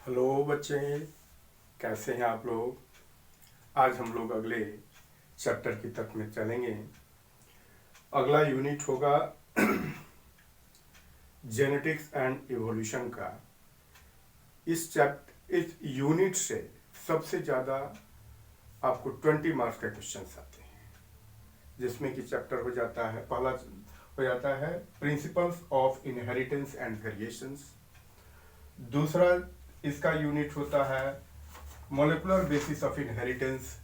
Hello बच्चे, कैसे हैं आप लोग। आज हम लोग अगले चैप्टर की तरफ में चलेंगे। अगला यूनिट होगा जेनेटिक्स एंड इवोल्यूशन का। इस यूनिट से सबसे ज़्यादा आपको 20 मार्क्स के क्वेश्चन आते हैं, जिसमें कि चैप्टर हो जाता है, पहला हो जाता है principles of inheritance and variations. दूसरा इसका यूनिट होता है मॉलिक्यूलर बेसिस ऑफ इनहेरिटेंस।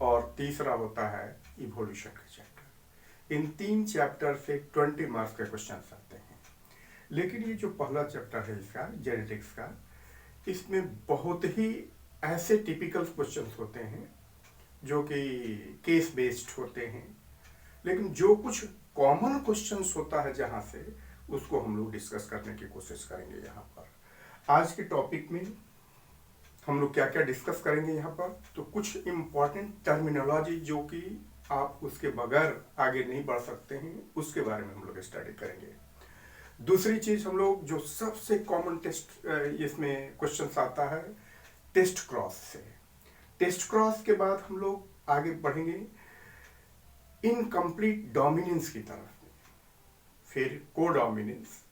और तीसरा होता है इवोल्यूशन का चैप्टर। इन तीन चैप्टर से 20 मार्क्स के क्वेश्चन आते हैं। लेकिन ये जो पहला चैप्टर है इसका जेनेटिक्स का, इसमें बहुत ही ऐसे टिपिकल क्वेश्चंस होते हैं जो कि केस बेस्ड होते हैं, लेकिन जो कुछ कॉमन क्वेश्चंस होता है जहाँ से, उसको हम लोग डिस्कस करने की कोशिश करेंगे यहाँ पर। आज के टॉपिक में हम लोग क्या क्या डिस्कस करेंगे यहाँ पर, तो कुछ इम्पॉर्टेंट टर्मिनोलॉजी जो कि आप उसके बगैर आगे नहीं बढ़ सकते हैं, उसके बारे में हम लोग स्टडी करेंगे। दूसरी चीज हम लोग जो सबसे कॉमन टेस्ट इसमें क्वेश्चन आता है टेस्ट क्रॉस से। टेस्ट क्रॉस के बाद हम लोग आगे बढ़ेंगे इनकम्प्लीट डोमिनेंस की तरफ, फिर कोडोमिनेंस,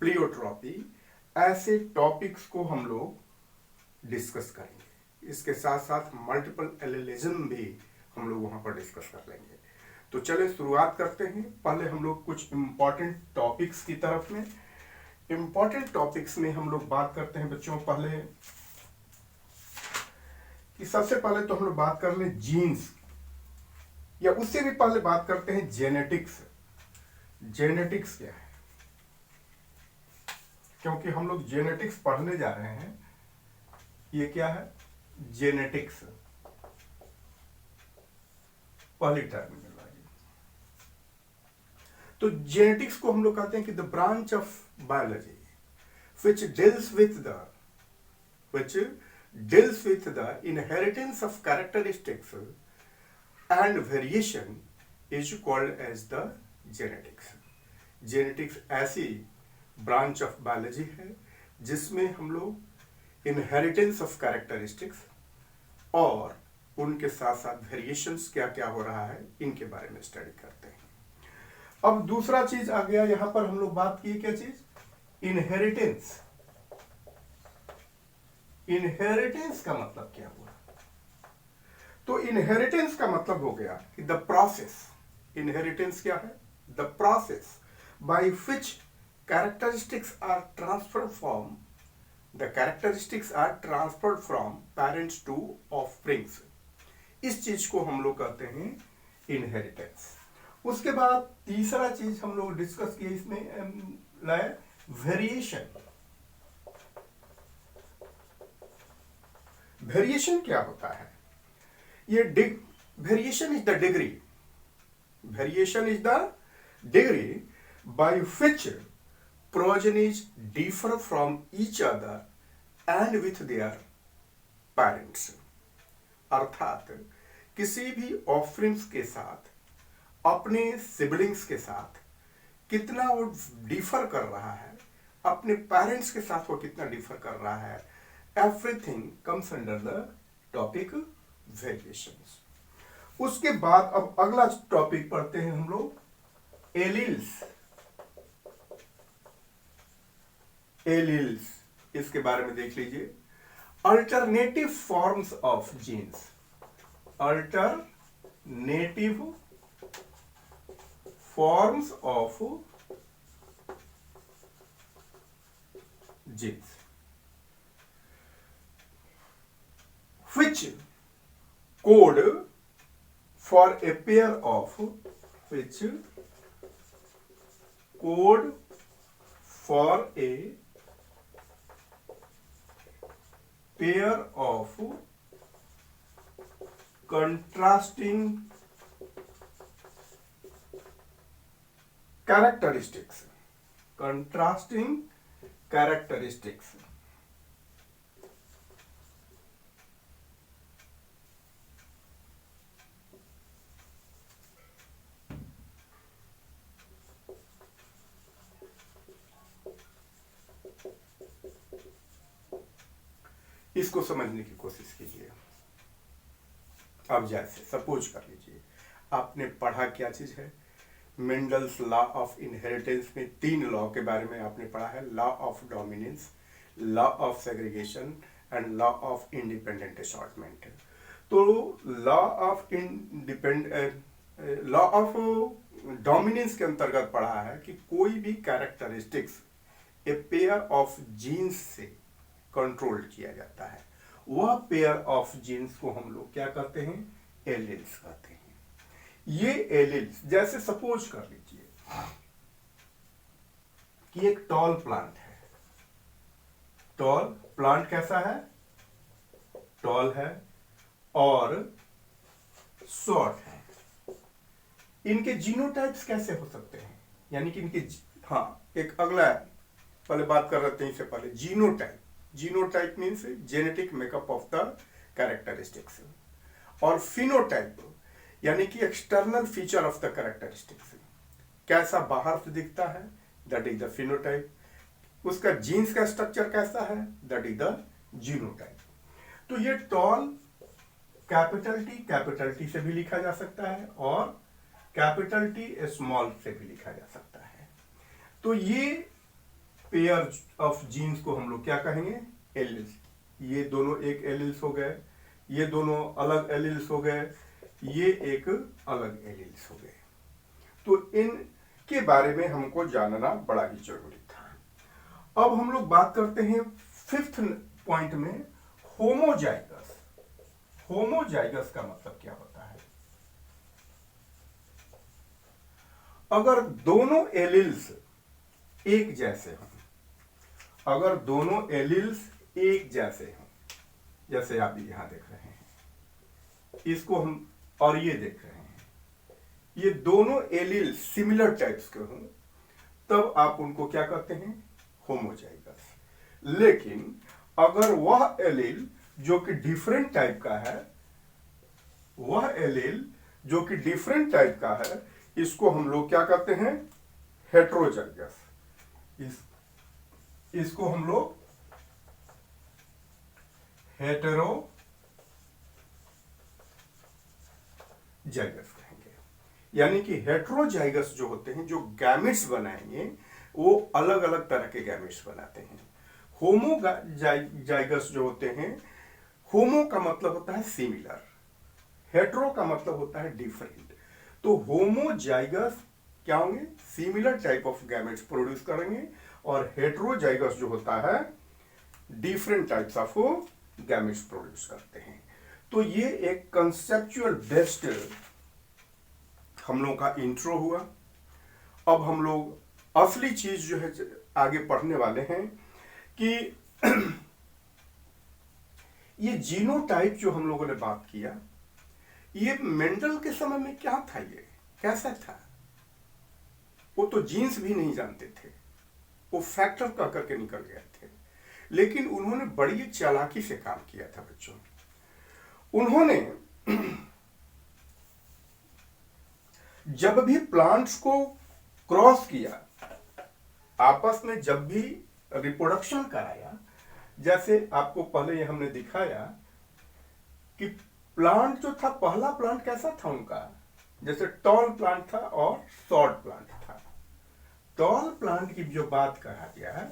प्लियोट्रॉपी, ऐसे टॉपिक्स को हम लोग डिस्कस करेंगे। इसके साथ साथ मल्टीपल एलिलिज्म भी हम लोग वहां पर डिस्कस कर लेंगे। तो चले शुरुआत करते हैं। पहले हम लोग कुछ इंपॉर्टेंट टॉपिक्स की तरफ में, इंपॉर्टेंट टॉपिक्स में हम लोग बात करते हैं बच्चों। पहले कि सबसे पहले तो हम लोग बात कर लें जीन्स, या उससे भी पहले बात करते हैं जेनेटिक्स। जेनेटिक्स क्या है, क्योंकि हम लोग जेनेटिक्स पढ़ने जा रहे हैं। ये क्या है जेनेटिक्स, पहली टर्मिनोलॉजी। तो जेनेटिक्स को हम लोग कहते हैं कि the branch of biology which deals with the which deals with the inheritance of characteristics and variation is called as the genetics. Genetics ऐसी ब्रांच ऑफ बायोलॉजी है जिसमें हम लोग इनहेरिटेंस ऑफ कैरेक्टरिस्टिक्स और उनके साथ साथ वेरिएशंस क्या क्या हो रहा है, इनके बारे में स्टडी करते हैं। अब दूसरा चीज आ गया यहां पर, हम लोग बात की क्या चीज, इनहेरिटेंस। इनहेरिटेंस का मतलब क्या हुआ, तो इनहेरिटेंस का मतलब हो गया कि द प्रोसेस, इनहेरिटेंस क्या है, the process by which characteristics are transferred from the characteristics are transferred from parents to offsprings. इस चीज को हम लोग कहते हैं इनहेरिटेंस। उसके बाद तीसरा चीज हम लोग डिस्कस किए इसमें लाए वेरिएशन। वेरिएशन क्या होता है, ये variation is the degree, variation is the degree by which progenies differ from each other and with their parents। अर्थात किसी भी ऑफस्प्रिंग्स के साथ, अपने सिबलिंग्स के साथ कितना वो डिफर कर रहा है, अपने पेरेंट्स के साथ वो कितना डिफर कर रहा है, everything comes under the topic variations. उसके बाद अब अगला टॉपिक पढ़ते हैं हम लोग एलील्स। एलील्स, इसके बारे में देख लीजिए। Alternative forms of genes, alternative forms of genes which code for a pair of which code for a pair of contrasting characteristics, contrasting characteristics। इसको समझने की कोशिश कीजिए। अब जैसे सपोज कर लीजिए आपने पढ़ा क्या चीज है, मेंडल्स लॉ ऑफ इनहेरिटेंस में 3 लॉ के बारे में आपने पढ़ा है, law of dominance, law of segregation and law of independent assortment. तो law of law of dominance के अंतर्गत पढ़ा है कि कोई भी characteristics a pair of genes से कंट्रोल किया जाता है, वह पेयर ऑफ जीन्स को हम लोग क्या कहते हैं, एलील्स कहते हैं। ये एलील्स जैसे सपोज कर लीजिए कि एक टॉल प्लांट है, टॉल प्लांट कैसा है, टॉल है और शॉर्ट है। इनके जीनोटाइप्स कैसे हो सकते हैं, यानी कि इनके एक अगला है, पहले बात कर रहे थे इससे पहले genotype. Genotype means genetic makeup of the characteristics, और फिनोटाइप यानी कि external feature of the characteristics, कैसा बाहर से दिखता है, दैट इज द फिनोटाइप। उसका जीन्स का स्ट्रक्चर कैसा है, दैट इज द जीनोटाइप। तो ये टॉल कैपिटल टी से भी लिखा जा सकता है और कैपिटल टी स्मॉल से भी लिखा जा सकता है। तो ये पेयर ऑफ जीन्स को हम लोग क्या कहेंगे, एलील्स। ये दोनों एक एलील्स हो गए, ये दोनों अलग एलील्स हो गए, ये एक अलग एलील्स हो गए। तो इनके बारे में हमको जानना बड़ा ही जरूरी था। अब हम लोग बात करते हैं 5th पॉइंट में, होमोजाइगस। होमोजाइगस का मतलब क्या होता है, अगर दोनों एलील्स एक जैसे हों, अगर दोनों एलील्स एक जैसे हों, जैसे आप यहां देख रहे हैं, इसको हम और ये देख रहे हैं, ये दोनों एलील्स सिमिलर टाइप्स के हों, तब आप उनको क्या कहते हैं, होमोजाइगस। लेकिन अगर वह एलील जो कि डिफरेंट टाइप का है, वह एलील जो कि डिफरेंट टाइप का है, इसको हम लोग क्या कहते हैं, हेट्रोजाइगस। इसको हम लोग हेटेरोजाइगस कहेंगे। यानी कि हेट्रोजाइगस जो होते हैं, जो गैमेट्स बनाएंगे, वो अलग अलग तरह के गैमेट्स बनाते हैं। होमोजाइगस जो होते हैं, होमो का मतलब होता है सिमिलर, हेट्रो का मतलब होता है डिफरेंट। तो होमोजाइगस क्या होंगे, similar type of gametes produce करेंगे, और हेट्रोजाइगस जो होता है different types of gametes produce करते हैं। तो ये एक कंसेप्चुअल बेस्ड हम लोग का इंट्रो हुआ। अब हम लोग असली चीज जो है आगे पढ़ने वाले हैं कि ये जीनोटाइप जो हम लोगों ने बात किया, ये मेंडल के समय में क्या था, ये कैसा था, वो तो जीन्स भी नहीं जानते थे, वो फैक्टर कह करके निकल गए थे। लेकिन उन्होंने बड़ी चालाकी से काम किया था बच्चों। उन्होंने जब भी प्लांट्स को क्रॉस किया, आपस में जब भी रिप्रोडक्शन कराया, जैसे आपको पहले हमने दिखाया कि प्लांट जो था, पहला प्लांट कैसा था उनका, जैसे टॉल प्लांट था और शॉर्ट प्लांट था। टॉल प्लांट की जो बात कहा गया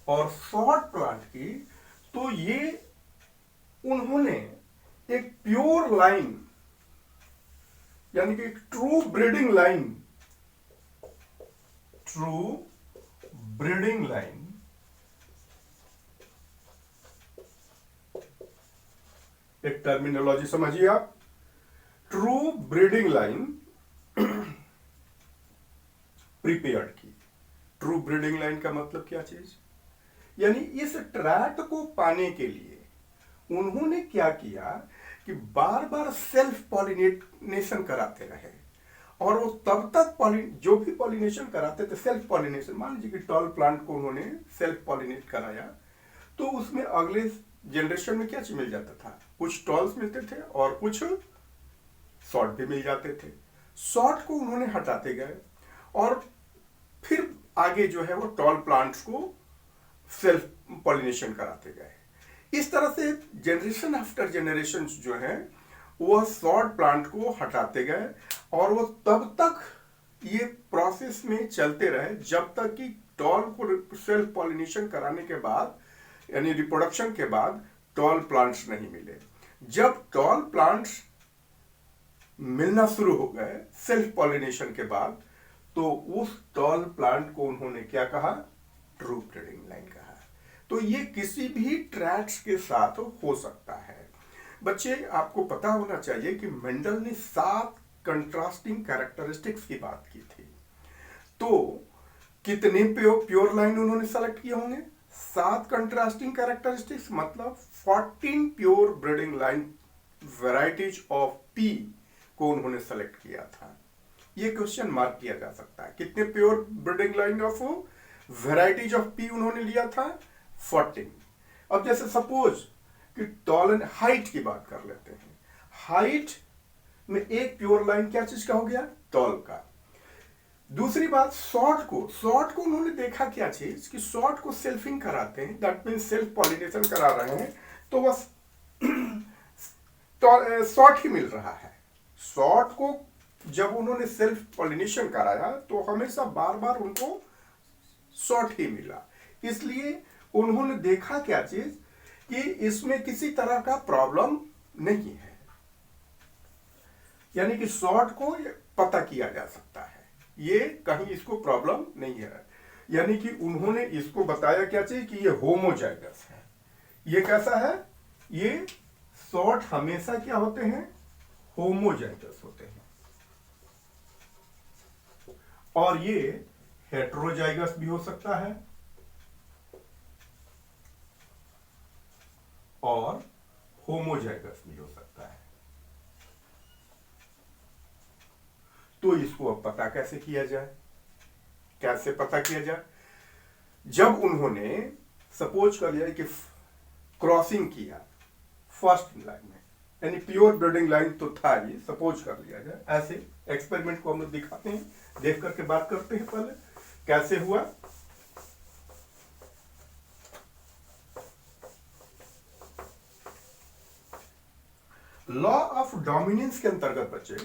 और शॉर्ट प्लांट की, तो ये उन्होंने एक प्योर लाइन, यानी कि true breeding line, true breeding line एक टर्मिनोलॉजी समझिए आप, ट्रू ब्रीडिंग लाइन प्रिपेयर्ड की। ट्रू ब्रीडिंग लाइन का मतलब क्या चीज, यानी इस ट्रैट को पाने के लिए उन्होंने क्या किया कि बार बार सेल्फ पॉलिनेशन कराते रहे, और वो तब तक जो भी पॉलिनेशन कराते थे, सेल्फ पॉलिनेशन, मान लीजिए कि टॉल प्लांट को उन्होंने सेल्फ पॉलिनेट कराया, तो उसमें अगले जनरेशन में क्या चीज मिल जाता था, कुछ टॉल्स मिलते थे और कुछ शॉर्ट भी मिल जाते थे। शॉर्ट को उन्होंने हटाते गए और फिर आगे जो है वो टॉल प्लांट्स को सेल्फ पॉलिनेशन कराते गए। इस तरह से जनरेशन आफ्टर जनरेशन जो है वह शॉर्ट प्लांट को हटाते गए और वो तब तक ये प्रोसेस में चलते रहे जब तक कि टॉल को सेल्फ पॉलिनेशन कराने के बाद यानी रिप्रोडक्शन के बाद टॉल प्लांट्स नहीं मिले। जब टॉल प्लांट्स मिलना शुरू हो गए सेल्फ पॉलिनेशन के बाद, तो उस टॉल प्लांट को उन्होंने क्या कहा? ट्रू ब्रीडिंग लाइन कहा। तो ये किसी भी ट्रैट्स के साथ हो सकता है। बच्चे आपको पता होना चाहिए कि मेंडल ने 7 कंट्रास्टिंग कैरेक्टरिस्टिक्स की बात की थी। तो कितने प्योर लाइन उन्होंने सेलेक्ट किए होंगे? 7 कंट्रास्टिंग कैरेक्टरिस्टिक्स मतलब 14 pure breeding line varieties of P को उन्होंने सेलेक्ट किया था। ये क्वेश्चन मार्क किया जा सकता है। कितने pure breeding line of varieties of P उन्होंने लिया था? 14। अब जैसे सपोज कि टॉल एंड हाइट की बात कर लेते हैं। हाइट में एक प्योर लाइन क्या चीज का हो गया? टॉल का। दूसरी बात शॉर्ट को उन्होंने देखा क्या चीज कि शॉर्ट को सेल्फिंग कराते हैं, दैट मीन सेल्फ पॉलिनेशन करा रहे हैं, तो बस शॉर्ट ही मिल रहा है। शॉर्ट को जब उन्होंने सेल्फ पॉलिनेशन कराया तो हमेशा बार बार उनको शॉर्ट ही मिला। इसलिए उन्होंने देखा क्या चीज कि इसमें किसी तरह का प्रॉब्लम नहीं है, यानी कि शॉर्ट को पता किया जा सकता है, ये कहीं इसको प्रॉब्लम नहीं है। यानी कि उन्होंने इसको बताया क्या चीज कि ये होमोजाइगस है। ये कैसा है? ये शॉर्ट हमेशा क्या होते हैं? होमोजाइगस होते हैं। और ये हेटेरोजाइगस भी हो सकता है और होमोजाइगस भी हो सकता है। तो इसको अब पता कैसे किया जाए? कैसे पता किया जाए? जब उन्होंने सपोज कर लिया कि क्रॉसिंग किया फर्स्ट लाइन में, यानी प्योर ब्रीडिंग लाइन तो था ही, सपोज कर लिया जाए। ऐसे एक्सपेरिमेंट को हम लोग दिखाते हैं, देख करके बात करते हैं पहले कैसे हुआ। लॉ ऑफ डोमिनेंस के अंतर्गत बच्चे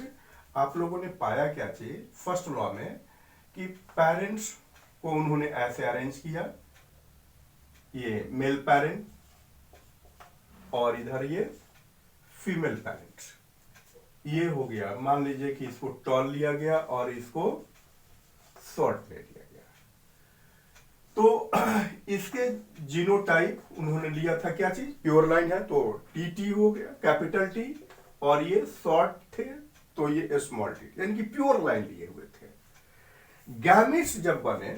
आप लोगों ने पाया क्या चीज फर्स्ट लॉ में कि पेरेंट्स को उन्होंने ऐसे अरेंज किया, ये मेल पेरेंट और इधर ये फीमेल पेरेंट्स। ये हो गया, मान लीजिए कि इसको टॉल लिया गया और इसको शॉर्ट ले लिया गया। तो इसके जीनोटाइप उन्होंने लिया था क्या चीज? प्योर लाइन है तो टी हो गया, कैपिटल टी, और ये शॉर्ट थे तो ये स्मॉल टी, यानी कि प्योर लाइन लिए हुए थे। गैमेट्स जब बने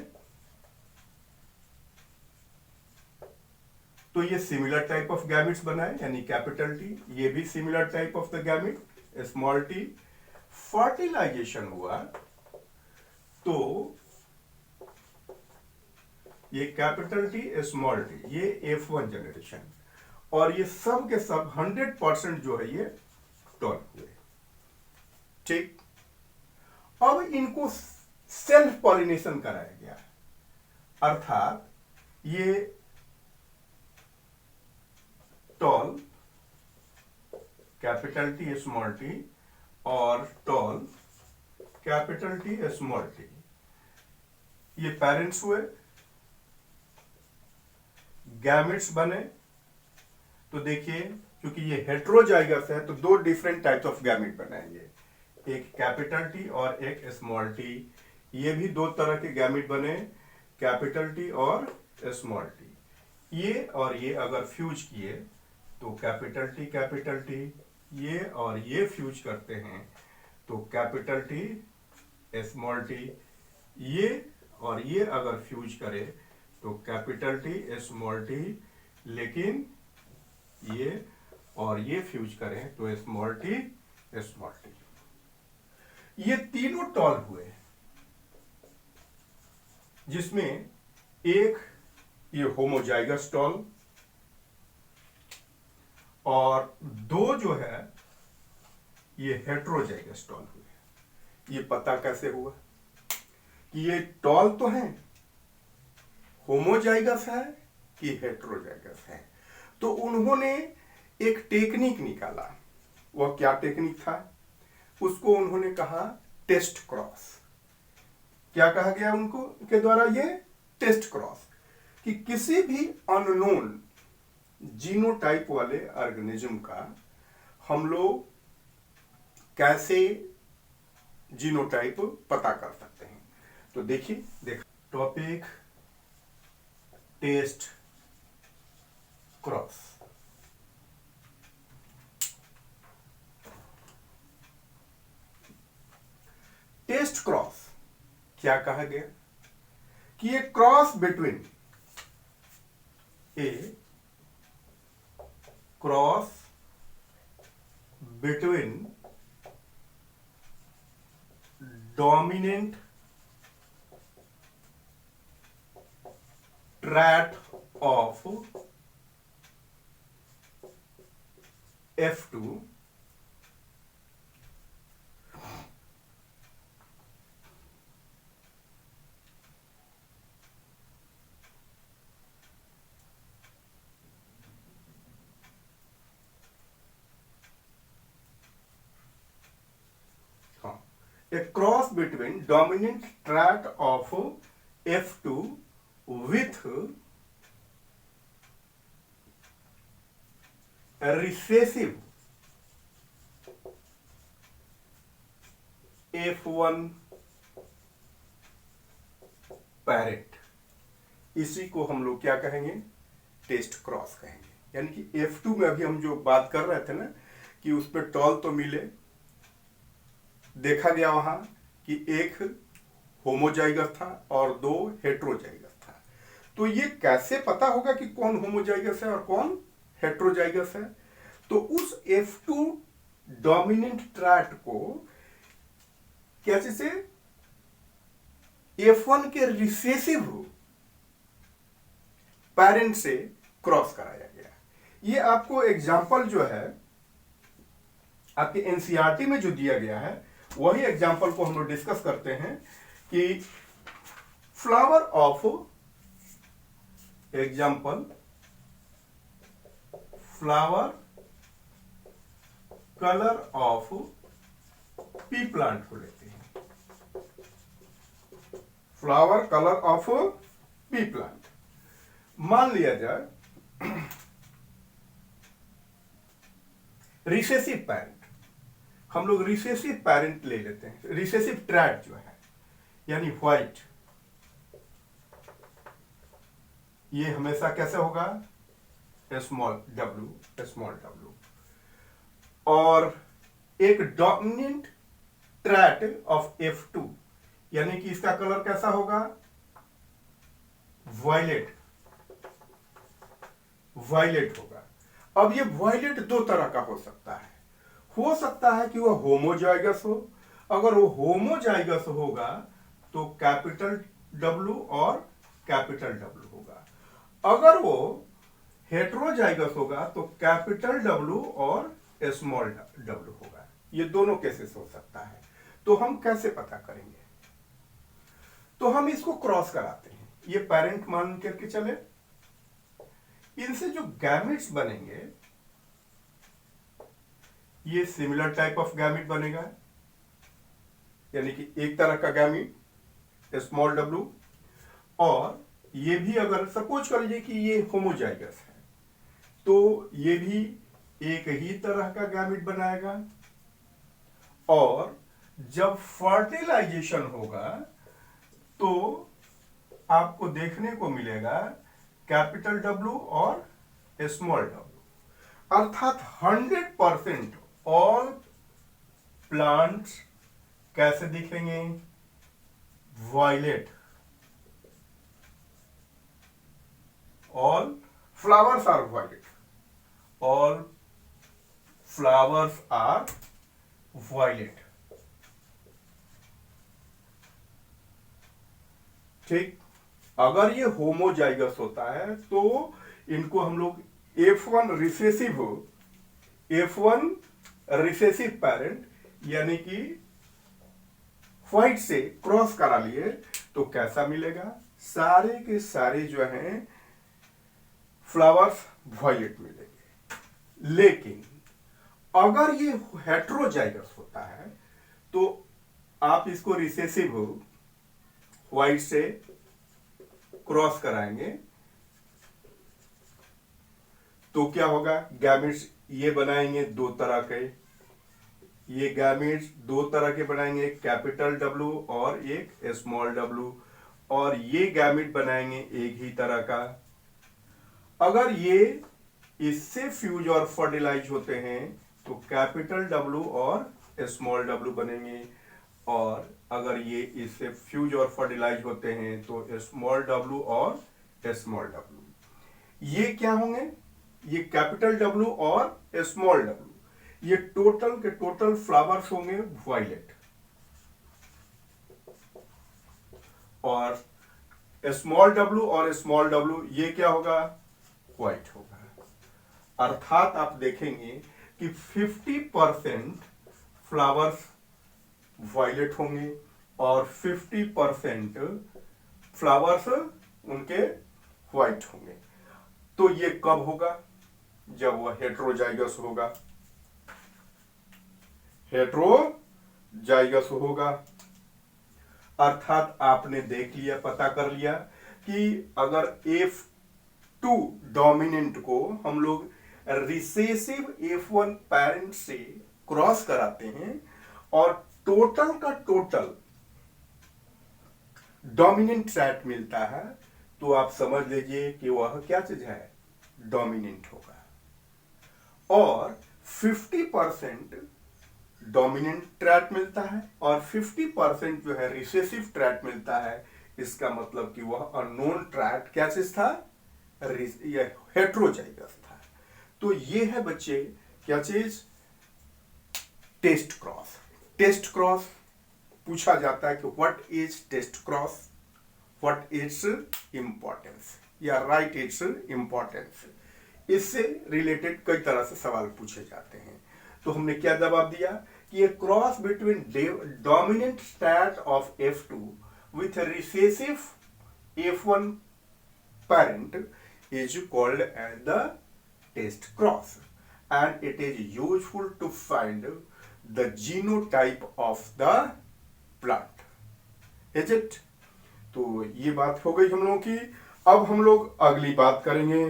तो ये सिमिलर टाइप ऑफ गैमेट्स बनाए, यानी कैपिटल टी, ये भी similar type of the gamete small T. Fertilisation हुआ तो ये कैपिटल टी स्मॉल टी, ये F1 जनरेशन, और ये सब के सब 100% जो है ये टॉल हुए। ठीक, अब इनको सेल्फ पॉलिनेशन कराया गया, अर्थात ये tall capital T small T और tall capital T small T, ये पेरेंट्स हुए, गैमेट्स बने। तो देखिए क्योंकि ये हेटेरोजाइगस है तो 2 डिफरेंट टाइप्स ऑफ गैमेट बनाएंगे, एक कैपिटल टी और एक स्मॉल टी। ये भी 2 तरह के गैमेट बने, कैपिटल टी और स्मॉल टी। ये और ये अगर फ्यूज किए तो कैपिटल टी, ये और ये फ्यूज करते हैं तो कैपिटल टी स्मॉल टी। ये और ये अगर फ्यूज करे तो कैपिटल टी स्मॉल टी, लेकिन ये और ये फ्यूज करें तो स्मॉल टी। ये तीनों टॉल हुए, जिसमें एक ये होमोजाइगस टॉल और 2 जो है ये हेटेरोजाइगस टॉल हुए। ये पता कैसे हुआ कि ये टॉल तो है, होमोजाइगस है कि हेटेरोजाइगस है? तो उन्होंने एक टेक्निक निकाला। वह क्या टेक्निक था? उसको उन्होंने कहा टेस्ट क्रॉस। क्या कहा गया उनको के द्वारा? ये टेस्ट क्रॉस, कि किसी भी अननोन जीनोटाइप वाले ऑर्गेनिज्म का हम लोग कैसे जीनोटाइप पता कर सकते हैं। तो देखिए topic test cross. Test cross क्या कहा गया? कि ये cross between dominant trait of F2 a cross between dominant trait of F2 with a recessive F1 parent. इसी को हम लोग क्या कहेंगे? टेस्ट क्रॉस कहेंगे। यानी कि F2 में अभी हम जो बात कर रहे थे ना कि उस पर टॉल तो मिले, देखा गया वहां कि एक होमोजाइगस था और 2 हेट्रोजाइगस था। तो ये कैसे पता होगा कि कौन होमोजाइगस है और कौन हेट्रोजाइगस है? तो उस F2 डोमिनेंट ट्रैट को कैसे से F1 के रिसेसिव पेरेंट से क्रॉस कराया गया। ये आपको एग्जाम्पल जो है आपके एनसीईआरटी में जो दिया गया है वही एग्जाम्पल को हम लोग डिस्कस करते हैं कि flower of example flower colour of P plant को लेते हैं। Flower colour of P plant मान लिया जाए रिसेसिव पैरेंट। हम लोग रिसेसिव पैरेंट ले लेते हैं, रिसेसिव ट्रैट जो है यानी व्हाइट, ये हमेशा कैसे होगा? Small w। और एक डोमिनेंट ट्रैट ऑफ F2 यानी कि इसका कलर कैसा होगा? वायलेट होगा। अब ये वायलेट 2 तरह का हो सकता है कि वह होमोजाइगस हो। अगर वो होमोजाइगस होगा तो कैपिटल W और कैपिटल W होगा। अगर वो हेट्रोजाइगस होगा तो कैपिटल W और स्मॉल w होगा। ये दोनों केसेस हो सकता है। तो हम कैसे पता करेंगे? तो हम इसको क्रॉस कराते हैं। ये पेरेंट मान करके चले, इनसे जो गैमेट्स बनेंगे ये सिमिलर टाइप ऑफ गैमेट बनेगा, यानी कि एक तरह का गैमेट स्मॉल w। और ये भी अगर सपोज कर लीजिए कि ये होमोजाइगस है तो ये भी एक ही तरह का गैमेट बनाएगा। और जब फर्टिलाइजेशन होगा तो आपको देखने को मिलेगा कैपिटल W और स्मॉल w, अर्थात 100% ऑल प्लांट्स कैसे दिखेंगे? Violet. All flowers are violet, all flowers are violet. ठीक, अगर ये होमोजाइगस होता है तो इनको हम लोग F1 रिसेसिव पेरेंट यानी कि व्हाइट से क्रॉस करा लिए तो कैसा मिलेगा? सारे के सारे जो हैं फ्लावर्स वायलेट मिलेंगे। लेकिन अगर ये हेट्रोजाइगस होता है तो आप इसको रिसेसिव व्हाइट से क्रॉस कराएंगे तो क्या होगा, गैमेट्स ये बनाएंगे दो तरह के, ये गैमेट्स दो तरह के बनाएंगे, एक कैपिटल डब्ल्यू और एक स्मॉल डब्ल्यू, और ये गैमेट बनाएंगे एक ही तरह का। अगर ये इससे फ्यूज और फर्टिलाइज होते हैं तो कैपिटल डब्ल्यू और स्मॉल डब्ल्यू बनेंगे, और अगर ये इससे फ्यूज और फर्टिलाइज होते हैं तो स्मॉल डब्ल्यू और स्मॉल डब्ल्यू। ये क्या होंगे, ये कैपिटल डब्ल्यू और स्मॉल डब्ल्यू, ये टोटल के टोटल फ्लावर्स होंगे वायलेट, और स्मॉल डब्ल्यू और स्मॉल डब्ल्यू ये क्या होगा, व्हाइट होगा। अर्थात आप देखेंगे कि 50% फ्लावर्स वायलेट होंगे और 50% फ्लावर्स उनके व्हाइट होंगे। तो ये कब होगा, जब वह हेट्रोजाइगस होगा, हेट्रोजाइगस होगा। अर्थात आपने देख लिया, पता कर लिया कि अगर F2 डोमिनेंट को हम लोग रिसेसिव F1 पेरेंट से क्रॉस कराते हैं और टोटल का टोटल डोमिनेंट ट्रैट मिलता है, तो आप समझ लीजिए कि वह क्या चीज है, डोमिनेंट होगा। और 50% डोमिनेंट ट्रैट मिलता है और 50% जो है रिसेसिव ट्रैट मिलता है, इसका मतलब कि वह अननोन ट्रैट क्या चीज था, हेट्रोजाइगस था। तो ये है बच्चे क्या चीज, टेस्ट क्रॉस। टेस्ट क्रॉस पूछा जाता है कि what is test cross, what is importance, या राइट इट्स इंपॉर्टेंस। इससे रिलेटेड कई तरह से सवाल पूछे जाते हैं। तो हमने क्या जवाब दिया कि a cross between dominant stat of F2 with recessive F1 parent is called as the test cross, and it is useful to find the genotype of the plant. Is it? तो ये बात हो गई हम लोगों की। अब हम लोग अगली बात करेंगे,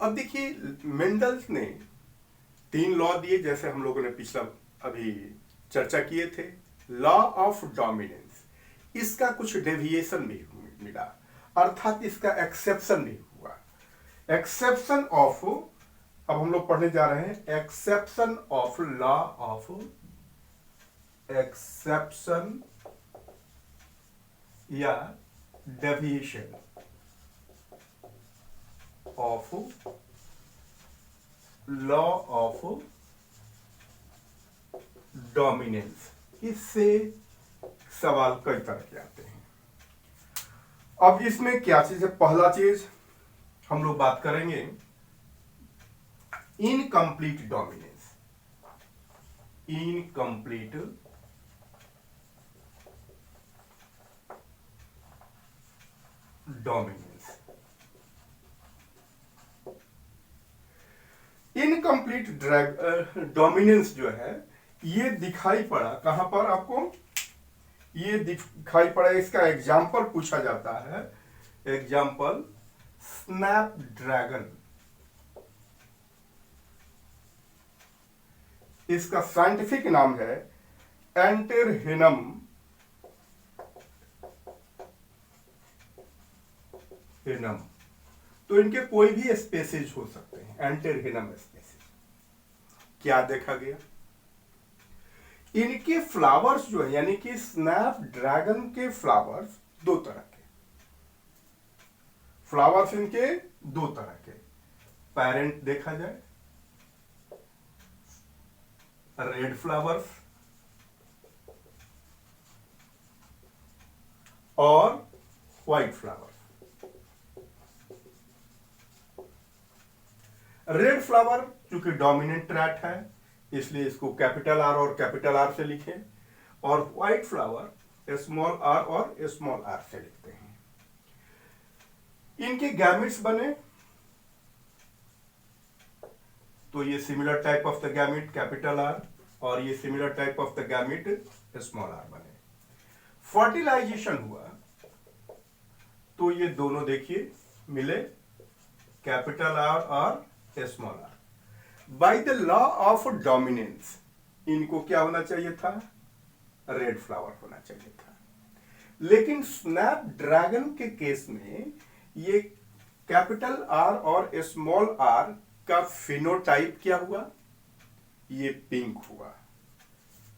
अब देखिए मेंडल्स ने 3 लॉ दिए, जैसे हम लोगों ने पिछला अभी चर्चा किए थे। लॉ ऑफ डोमिनेंस, इसका कुछ डेविएशन भी मिला, अर्थात इसका एक्सेप्शन भी हुआ। एक्सेप्शन ऑफ, अब हम लोग पढ़ने जा रहे हैं exception of law of, exception या deviation of law of dominance. इससे सवाल कई तरह के आते हैं। अब इसमें क्या चीज है, पहला चीज हम लोग बात करेंगे incomplete dominance. Incomplete dominance, incomplete dominance जो है ये दिखाई पड़ा कहां पर आपको, ये दिखाई पड़ा, इसका एग्जाम्पल पूछा जाता है। एग्जाम्पल स्नैपड्रैगन, इसका साइंटिफिक नाम है एंटेरहिनम हिनम। तो इनके कोई भी स्पेसीज हो सकते हैं, एंटेरहिनम स्पेसीज। क्या देखा गया, इनके फ्लावर्स जो है, यानी कि स्नैपड्रैगन के फ्लावर्स दो तरह के, फ्लावर्स इनके दो तरह के, पेरेंट देखा जाए रेड फ्लावर्स और व्हाइट फ्लावर्स। रेड फ्लावर क्योंकि डोमिनेंट ट्रैट है इसलिए इसको कैपिटल आर और कैपिटल आर से लिखें, और व्हाइट फ्लावर स्मॉल आर और स्मॉल आर से लिखते हैं। इनके गैमेट्स बने तो ये similar type of the gamete capital R और ये similar type of the gamete small R बने। फर्टिलाइजेशन हुआ तो ये दोनों देखिए मिले कैपिटल आर और small R. By the law of dominance इनको क्या होना चाहिए था, रेड फ्लावर होना चाहिए था। लेकिन स्नैपड्रैगन के केस में ये कैपिटल आर और स्मॉल आर का फिनोटाइप क्या हुआ, ये पिंक हुआ।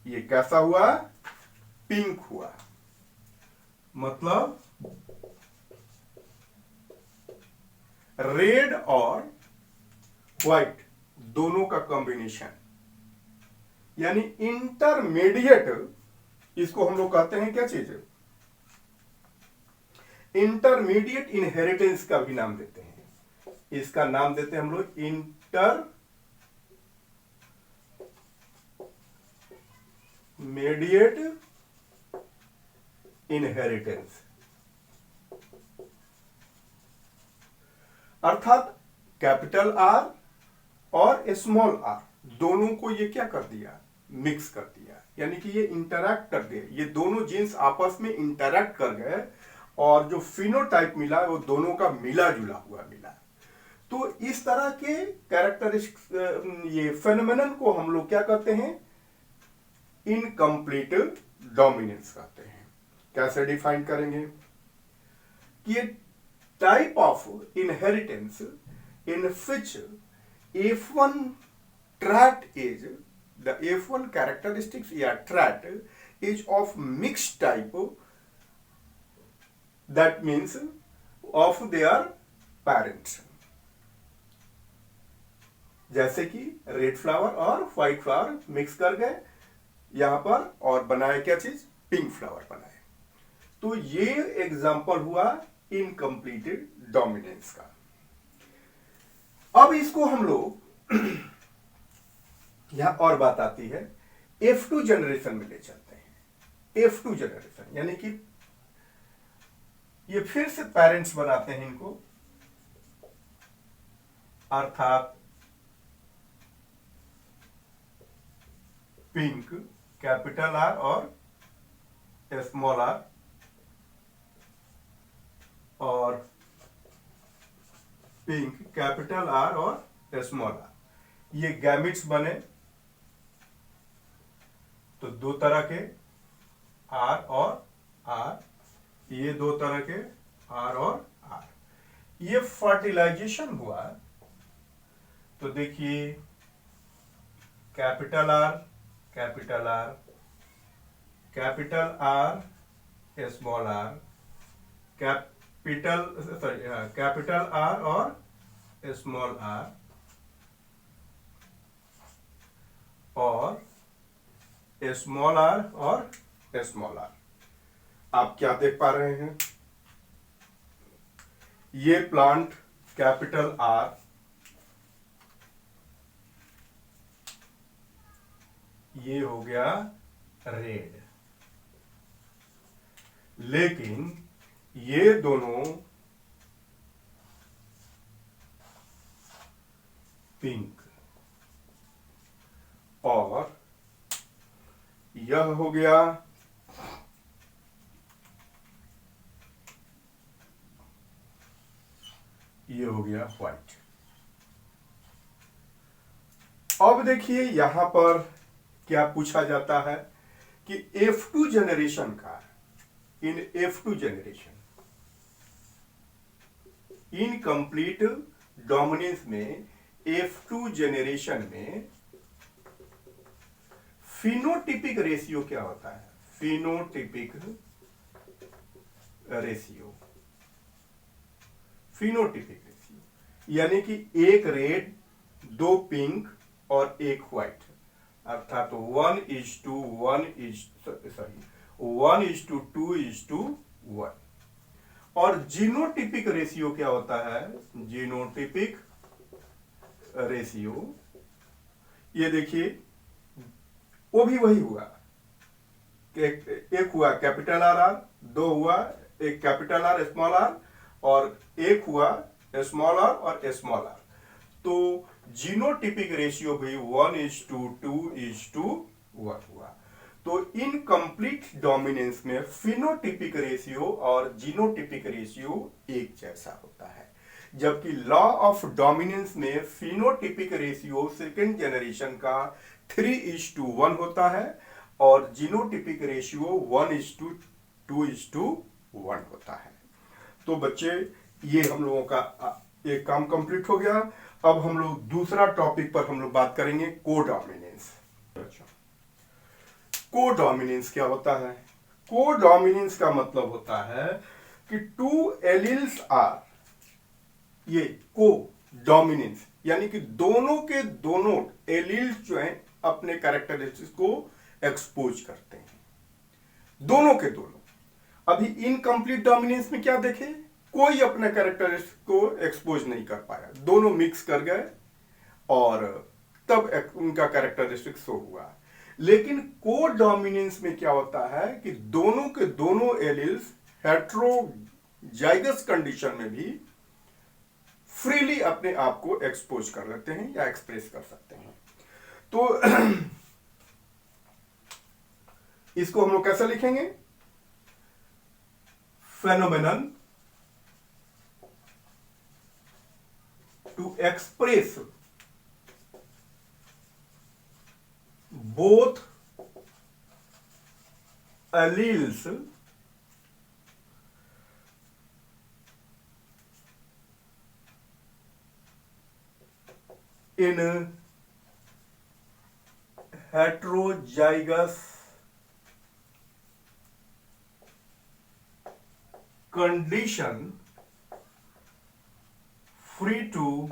ये कैसा हुआ, पिंक हुआ। मतलब रेड और व्हाइट दोनों का कॉम्बिनेशन, यानी इंटरमीडिएट, इसको हम लोग कहते हैं क्या चीज, इंटरमीडिएट इनहेरिटेंस का भी नाम देते हैं। इसका नाम देते हैं हम लोग इंटरमीडिएट इनहेरिटेंस। अर्थात कैपिटल आर और स्मॉल आर दोनों को ये क्या कर दिया, मिक्स कर दिया, यानी कि ये इंटरैक्ट कर गए, ये दोनों जीन्स आपस में इंटरैक्ट कर गए और जो फिनोटाइप मिला वो दोनों का मिला जुला हुआ मिला। तो इस तरह के कैरेक्टरिस्टिक्स, ये फेनोमेनन को हम लोग क्या कहते हैं, इनकम्प्लीट डोमिनेंस कहते हैं। कैसे डिफाइन करेंगे कि ये type of inheritance in which F1 trait is the F1 characteristics या trait is of mixed type, that means of their parents। जैसे कि रेड फ्लावर और व्हाइट फ्लावर मिक्स कर गए यहां पर और बनाए क्या चीज, पिंक फ्लावर बनाए। तो ये एग्जांपल हुआ इनकम्प्लीटेड डोमिनेंस का। अब इसको हम लोग यहां और बात आती है, F2 जनरेशन में ले चलते हैं। F2 जनरेशन यानी कि ये फिर से पेरेंट्स बनाते हैं इनको, अर्थात पिंक कैपिटल आर और स्मॉल आर, और पिंक कैपिटल आर और स्मॉल आर। ये गैमेट्स बने तो दो तरह के आर और आर, ये दो तरह के आर और आर। ये फर्टिलाइजेशन हुआ तो देखिए capital R capital R capital R small R, capital R और स्मॉल आर, और स्मॉल आर और स्मॉल आर। आप क्या देख पा रहे हैं, ये प्लांट कैपिटल आर, ये हो गया रेड, लेकिन ये दोनों पिंक, और यह हो गया ये हो गया व्हाइट। अब देखिए यहां पर क्या पूछा जाता है कि F2 जनरेशन का, इन F2 जनरेशन इनकम्प्लीट डोमिनेंस में F2 जनरेशन में फिनोटिपिक रेशियो क्या होता है, फिनोटिपिक रेशियो, फिनोटिपिक रेशियो यानी कि एक रेड, दो पिंक और एक व्हाइट, अर्थात 1:2:1। और जीनोटिपिक रेशियो क्या होता है, जीनोटिपिक रेशियो, ये देखिए वो भी वही हुआ, एक हुआ कैपिटल आर आर, दो हुआ एक कैपिटल आर स्मॉल आर, और एक हुआ स्मॉल आर और स्मॉल आर। तो जीनोटिपिक रेशियो भी 1:2:1 हुआ। तो इनकम्प्लीट डोमिनेंस में फिनोटिपिक रेशियो और जीनोटिपिक रेशियो एक जैसा होता है, जबकि लॉ ऑफ डोमिनेंस में फिनोटिपिक रेशियो सेकेंड जनरेशन का 3:1 होता है और जीनोटिपिक रेशियो 1:2:1 होता है। तो बच्चे, ये हम लोगों का एक काम कंप्लीट हो गया। अब हम लोग दूसरा टॉपिक पर हम लोग बात करेंगे, कोडोमिनेंस। कोडोमिनेंस क्या होता है? कोडोमिनेंस का मतलब होता है कि टू एलील्स आर, ये को डोमिनेंस यानी कि दोनों के दोनों एलील्स जो हैं अपने कैरेक्टरिस्टिक्स को एक्सपोज करते हैं, दोनों के दोनों। अभी इनकम्प्लीट डोमिनेंस में क्या देखे, कोई अपने कैरेक्टरिस्टिक्स को एक्सपोज नहीं कर पाया, दोनों मिक्स कर गए और तब उनका कैरेक्टरिस्टिक्स शो हुआ। लेकिन कोडोमिनेंस में क्या होता है कि दोनों के दोनों एलील्स हेटेरोजाइगस कंडीशन में भी फ्रीली अपने आप को एक्सपोज कर लेते हैं या एक्सप्रेस कर सकते हैं। तो इसको हम लोग कैसे लिखेंगे? Phenomenon to express both alleles in heterozygous condition free to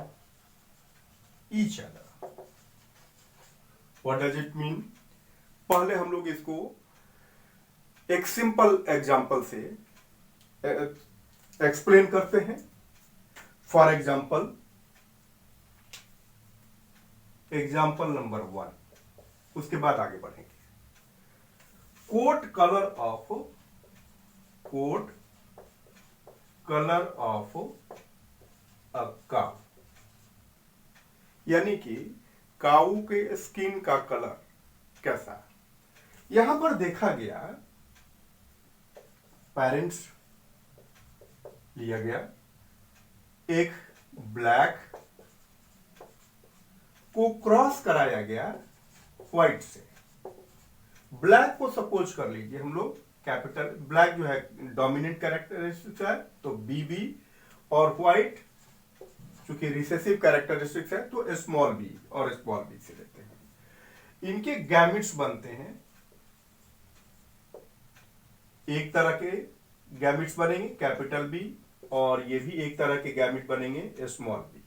each other. What does it mean? पहले हम लोग इसको एक सिंपल एग्जाम्पल से एक्सप्लेन करते हैं। फॉर एग्जाम्पल, एग्जाम्पल नंबर 1, उसके बाद आगे बढ़ेंगे। Coat colour of a cow, यानी कि काऊ के स्किन का कलर कैसा। यहां पर देखा गया, पेरेंट्स लिया गया, एक ब्लैक को क्रॉस कराया गया व्हाइट से। ब्लैक को सपोज कर लीजिए हम लोग कैपिटल, ब्लैक जो है डोमिनेंट कैरेक्टरिस्टिक्स है तो बीबी, और व्हाइट चूंकि रिसेसिव कैरेक्टरिस्टिक्स है तो स्मॉल बी और स्मॉल बी से लेते हैं। इनके गैमेट्स बनते हैं, एक तरह के गैमेट्स बनेंगे कैपिटल बी, और ये भी एक तरह के गैमेट बनेंगे small B.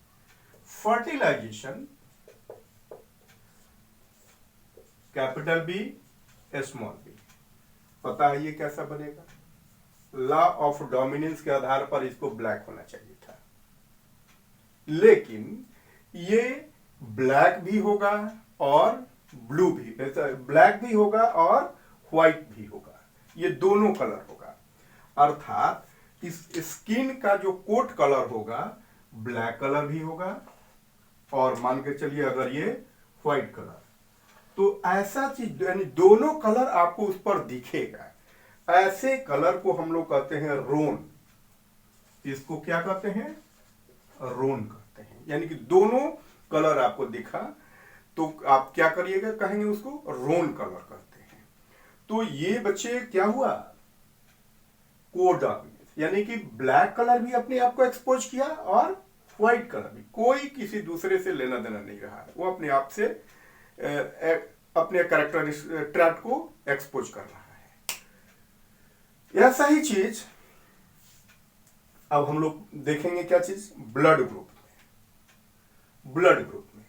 Fertilisation capital B small B. पता है ये कैसा बनेगा? लॉ ऑफ डोमिनेंस के आधार पर इसको ब्लैक होना चाहिए था, लेकिन ये ब्लैक भी होगा और ब्लू भी, ब्लैक भी होगा और व्हाइट भी होगा, ये दोनों कलर होगा। अर्थात इस स्किन का जो कोट कलर होगा ब्लैक कलर भी होगा, और मान के चलिए अगर ये व्हाइट कलर, तो ऐसा चीज यानी दोनों कलर आपको उस पर दिखेगा। ऐसे कलर को हम लोग कहते हैं रोन। इसको क्या कहते हैं? रोन कहते हैं। यानी कि दोनों कलर आपको दिखा तो आप क्या करिएगा, कहेंगे उसको रोन कलर कहते हैं। तो ये बच्चे क्या हुआ, कोडोमिनेंस, यानी कि ब्लैक कलर भी अपने आप को एक्सपोज किया और व्हाइट कलर भी, कोई किसी दूसरे से लेना देना नहीं रहा है, वो अपने आप से अपने कैरेक्टरिस्टिक ट्रैट को एक्सपोज कर रहा है। ऐसा ही चीज अब हम लोग देखेंगे, क्या चीज, ब्लड ग्रुप में। ब्लड ग्रुप में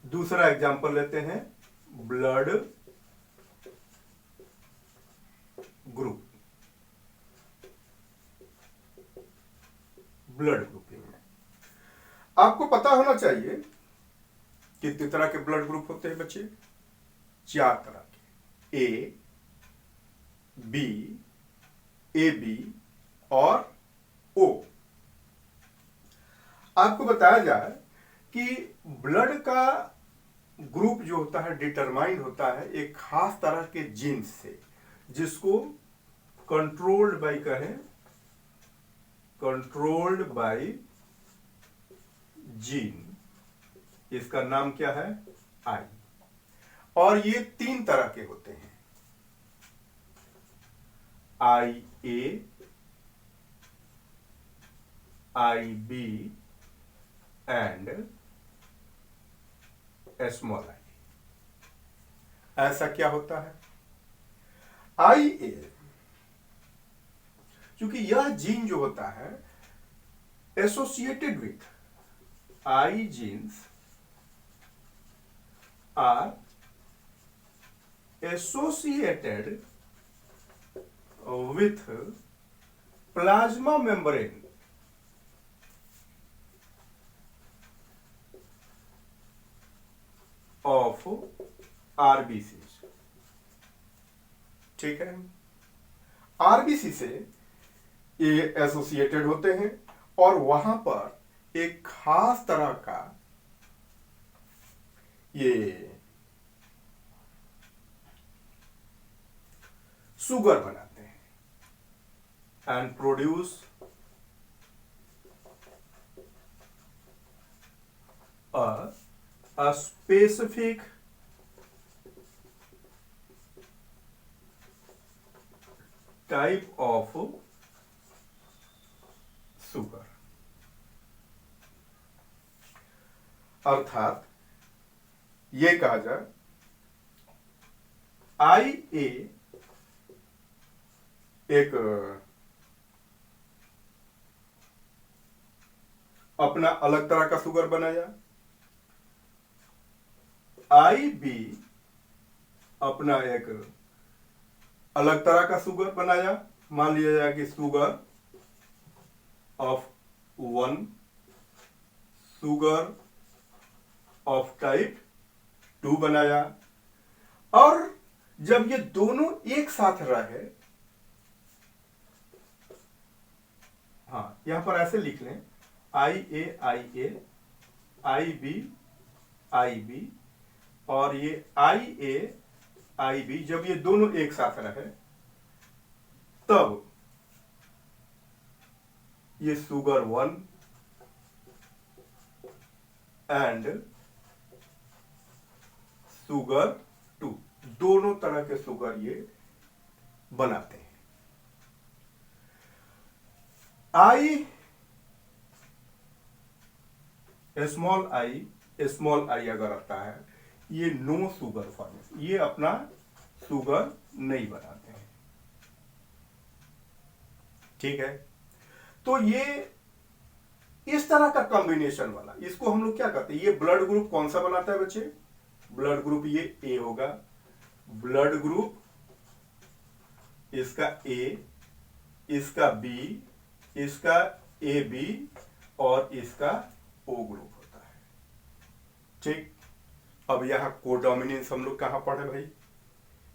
दूसरा एग्जांपल लेते हैं, ब्लड ग्रुप। ब्लड ग्रुपिंग में आपको पता होना चाहिए कितने तरह के ब्लड ग्रुप होते हैं बच्चे? 4 तरह के, ए, बी, ए बी और ओ। आपको बताया जाए कि ब्लड का ग्रुप जो होता है डिटरमाइंड होता है एक खास तरह के जीन्स से, जिसको कंट्रोल्ड बाय कहें, कंट्रोल्ड बाय जीन, इसका नाम क्या है? आई। और ये 3 तरह के होते हैं, आई ए, आई बी एंड स्मॉल आई। ऐसा क्या होता है? आई ए, क्योंकि यह जीन जो होता है associated with I genes are associated with plasma membrane of RBC. ठीक है, आरबीसी से ये एसोसिएटेड होते हैं और वहां पर एक खास तरह का ये शुगर बनाते हैं and produce a specific type of sugar। अर्थात ये कहा जाए आई ए एक अपना अलग तरह का शुगर बनाया, आई बी अपना एक अलग तरह का शुगर बनाया। मान लिया जाए कि sugar of 1, sugar of type 2 बनाया। और जब ये दोनों एक साथ रहे, हाँ यहां पर ऐसे लिख लें, आई ए आई बी और ये आई बी, जब ये दोनों एक साथ रहे तब ये शुगर 1 एंड शुगर 2 दोनों तरह के शुगर ये बनाते हैं। आई स्मॉल आई अगर आता है, ये नो शुगर फॉर्मेशन, ये अपना शुगर नहीं बनाते हैं। ठीक है, तो ये इस तरह का कॉम्बिनेशन वाला, इसको हम लोग क्या कहते हैं? ये ब्लड ग्रुप कौन सा बनाता है बच्चे? ब्लड ग्रुप ये ए होगा, ब्लड ग्रुप इसका ए, इसका बी, इसका ए बी और इसका ओ ग्रुप होता है। ठीक, अब यहां कोडोमिनेंस हम लोग कहां पढ़े भाई?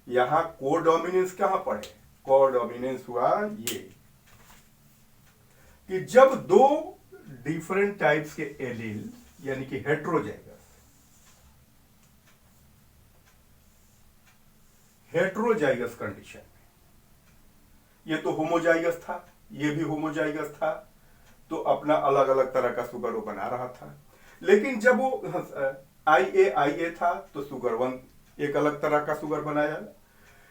यहां कोडोमिनेंस कहां पढ़े? कोडोमिनेंस हुआ ये कि जब 2 डिफरेंट टाइप्स के एलील यानी कि हेट्रोजाइगस कंडीशन में, ये तो होमोजाइगस था, ये भी होमोजाइगस था, तो अपना अलग अलग तरह का शुगर वो बना रहा था। लेकिन जब वो आई ए था तो शुगर 1 एक अलग तरह का शुगर बनाया।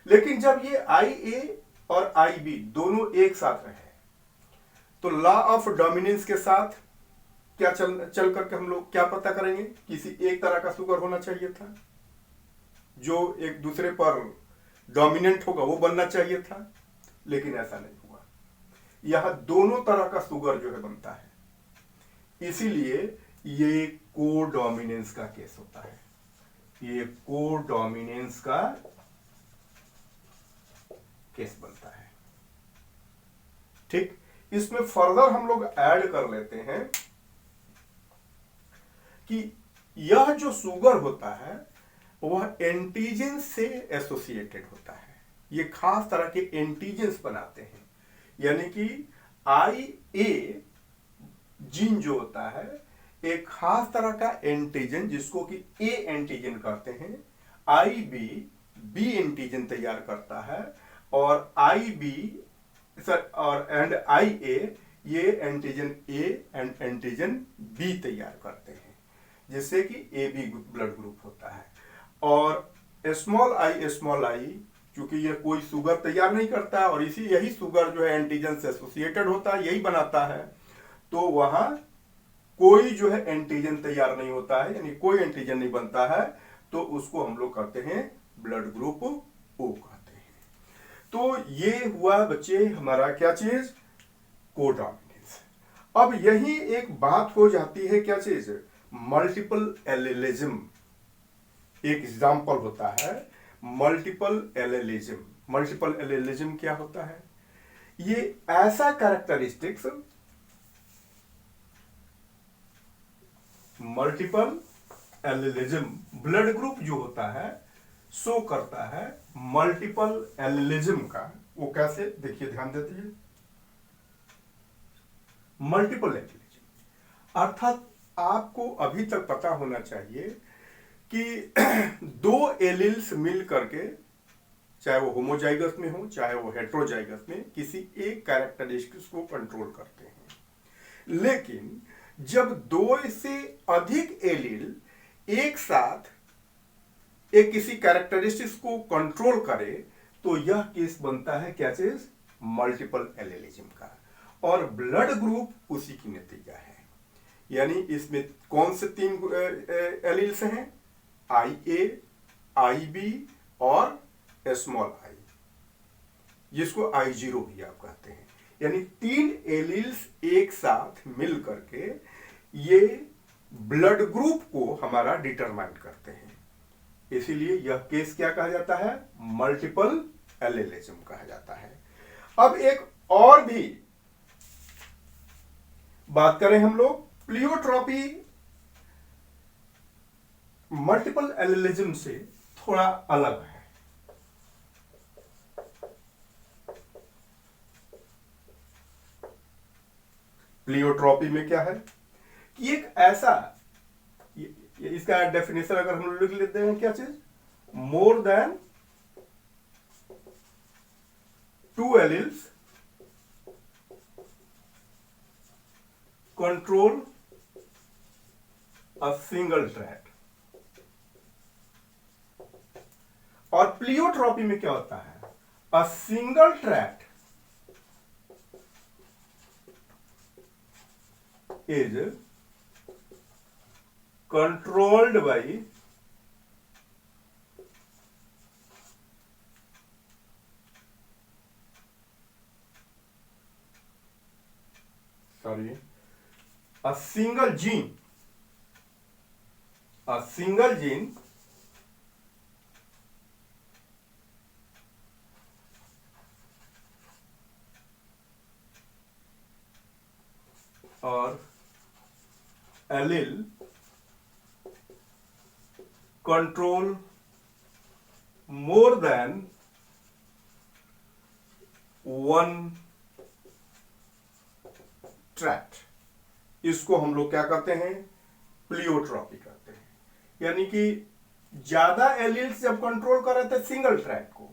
लेकिन जब ये आई ए और आई बी दोनों एक साथ रहे तो लॉ ऑफ डोमिनेंस के साथ क्या चल करके हम लोग क्या पता करेंगे? किसी एक तरह का शुगर होना चाहिए था जो एक दूसरे पर डोमिनेंट होगा, वो बनना चाहिए था, लेकिन ऐसा नहीं हुआ। यह दोनों तरह का शुगर जो है बनता है, इसीलिए ये कोडोमिनेंस का केस होता है। ये कोडोमिनेंस का केस बनता है। ठीक, इसमें फर्दर हम लोग ऐड कर लेते हैं कि यह जो शुगर होता है वह एंटीजन से एसोसिएटेड होता है। ये खास तरह के एंटीजेंस बनाते हैं, यानी कि IA जीन जो होता है एक खास तरह का एंटीजन जिसको कि ए एंटीजन कहते हैं, IB बी एंटीजन तैयार करता है, और IB और IA ये antigen A and antigen B तैयार करते हैं, जिससे कि AB ब्लड ग्रुप होता है। और स्मॉल आई क्योंकि ये कोई शुगर तैयार नहीं करता है और यही शुगर जो है एंटीजन से एसोसिएटेड होता है, यही बनाता है, तो वहां कोई जो है एंटीजन तैयार नहीं होता है, यानी कोई एंटीजन नहीं बनता है, तो उसको हम लोग कहते हैं ब्लड ग्रुप O कहते हैं। तो ये हुआ बच्चे हमारा क्या चीज, कोडॉमिनेंस। अब यही एक बात हो जाती है क्या चीज, मल्टीपल एलिलिज्म। एक एग्जाम्पल होता है मल्टीपल एलिलिज्म। मल्टीपल एलिलिज्म क्या होता है, ये ऐसा characteristics, multiple allelism blood group जो होता है शो करता है मल्टीपल एलिलिज्म का। वो कैसे, देखिए ध्यान देते हैं, मल्टीपल एलिलिज्म अर्थात आपको अभी तक पता होना चाहिए कि दो एलिल्स मिल करके, चाहे वो होमोजाइगस में हो चाहे वो हेट्रोजाइगस में, किसी एक कैरेक्टरिस्टिक्स को कंट्रोल करते हैं। लेकिन जब दो से अधिक एलील एक साथ एक किसी कैरेक्टरिस्टिक्स को कंट्रोल करे तो यह केस बनता है क्या चीज, मल्टीपल एलिलिज्म का। और ब्लड ग्रुप उसी की नतीजा है। यानी इसमें कौन से तीन एलील्स हैं, IA, IB और स्मॉल आई, जिसको I0 भी आप कहते हैं। यानी तीन एलील्स एक साथ मिल करके ये ब्लड ग्रुप को हमारा डिटरमाइन करते हैं। इसीलिए यह केस क्या कहा जाता है, मल्टीपल एलिलिज्म कहा जाता है। अब एक और भी बात करें हम लोग, प्लियोट्रॉपी मल्टीपल एलिलिज्म से थोड़ा अलग है। प्लियोट्रॉपी में क्या है कि एक ऐसा, इसका डेफिनेशन अगर हम लिख लेते हैं क्या चीज, more than two alleles control a single trait. और प्लियोट्रॉपी में क्या होता है, a single trait is controlled by a single gene और allele control more than one tract, इसको हम लोग क्या कहते हैं, प्लियोट्रॉपी कहते हैं। यानी कि ज्यादा एलील्स जब कंट्रोल कर रहे थे सिंगल ट्रैक्ट को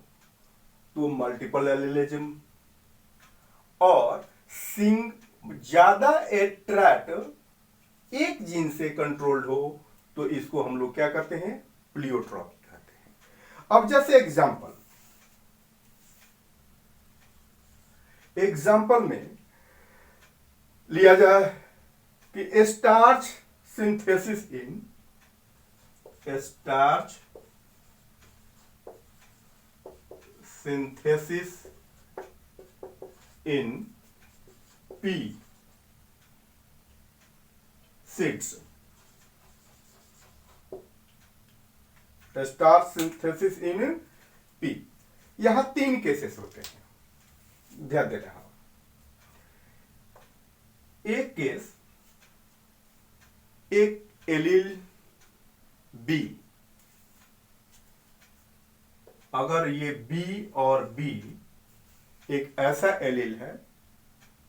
तो मल्टीपल एलिलिज्म, और ज्यादा ट्रैक्ट एक जीन से कंट्रोल्ड हो तो इसको हम लोग क्या कहते हैं, प्लियोट्रॉपी कहते हैं। अब जैसे एग्जाम्पल में लिया जाए कि starch synthesis in P seeds. Starch synthesis in P, यहां तीन केसेस होते हैं, ध्यान दे रहा हूं। एक केस, एक एलील बी, अगर ये बी और बी एक ऐसा एलील है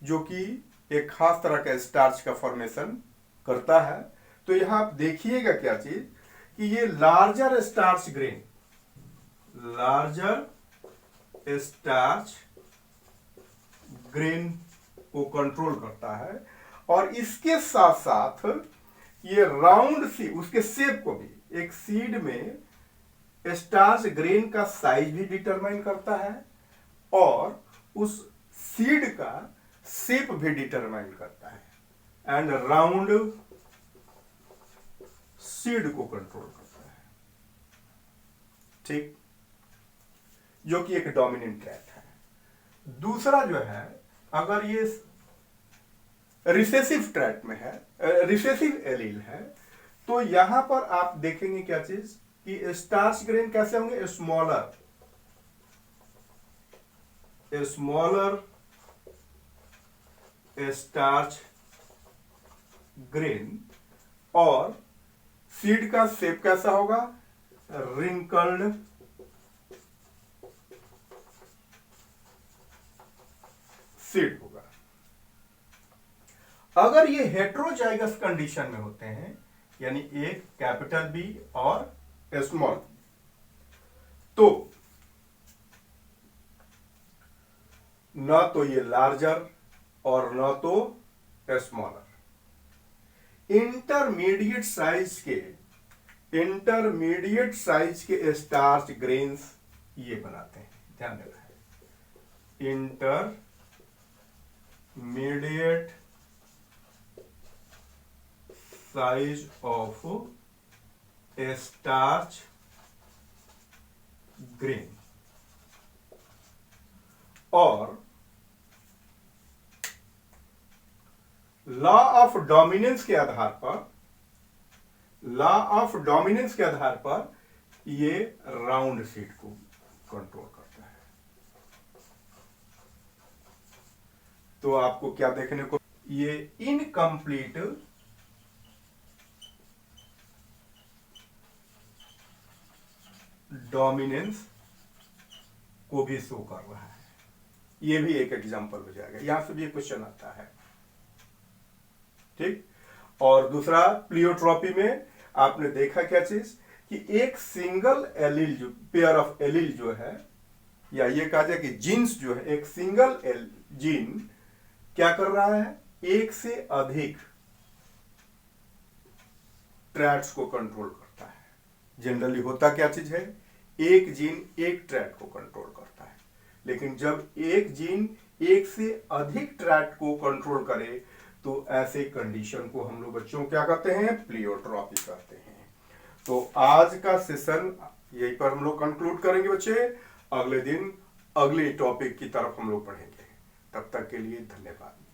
जो कि एक खास तरह का स्टार्च का फॉर्मेशन करता है, तो यहां आप देखिएगा क्या चीज कि ये larger starch grain, larger starch grain को कंट्रोल करता है, और इसके साथ साथ ये राउंड सी उसके शेप को भी, एक सीड में स्टार्च ग्रेन का साइज भी डिटरमाइन करता है और उस सीड का शेप भी डिटरमाइन करता है, एंड राउंड सीड को कंट्रोल करता है, ठीक, जो कि एक डोमिनेंट ट्रैट है। दूसरा जो है, अगर ये रिसेसिव ट्रैट में है, रिसेसिव एलील है, तो यहां पर आप देखेंगे क्या चीज कि स्टार्च ग्रेन कैसे होंगे, स्मॉलर स्टार्च ग्रेन, और सीड का शेप कैसा होगा, रिंकल्ड सीड होगा। अगर ये हेट्रोजाइगस कंडीशन में होते हैं, यानी एक कैपिटल बी और स्मॉल, तो न तो ये लार्जर और न तो स्मॉलर, इंटरमीडिएट साइज के स्टार्च ग्रेन्स ये बनाते हैं, ध्यान देना है, intermediate size of starch grain, और लॉ ऑफ डोमिनेंस के आधार पर ये राउंड सीड को कंट्रोल करता है। तो आपको क्या देखने को, ये इनकम्प्लीट डोमिनेंस को भी शो कर रहा है, ये भी एक एग्जांपल हो जाएगा, यहां से भी क्वेश्चन आता है, ठीक। और दूसरा, प्लियोट्रॉपी में आपने देखा क्या चीज कि एक सिंगल एलील, जो पेयर ऑफ एलील जो है, या ये कहा जाए कि जीन्स जो है, एक सिंगल जीन क्या कर रहा है, एक से अधिक ट्रैट्स को कंट्रोल करता है। जनरली होता क्या चीज है, एक जीन एक ट्रैट को कंट्रोल करता है, लेकिन जब एक जीन एक से अधिक ट्रैट को कंट्रोल करे तो ऐसे कंडीशन को हम लोग बच्चों क्या कहते हैं, प्लियोट्रॉपी कहते हैं। तो आज का सेशन यहीं पर हम लोग कंक्लूड करेंगे बच्चे, अगले दिन अगले टॉपिक की तरफ हम लोग पढ़ेंगे। तब तक के लिए धन्यवाद।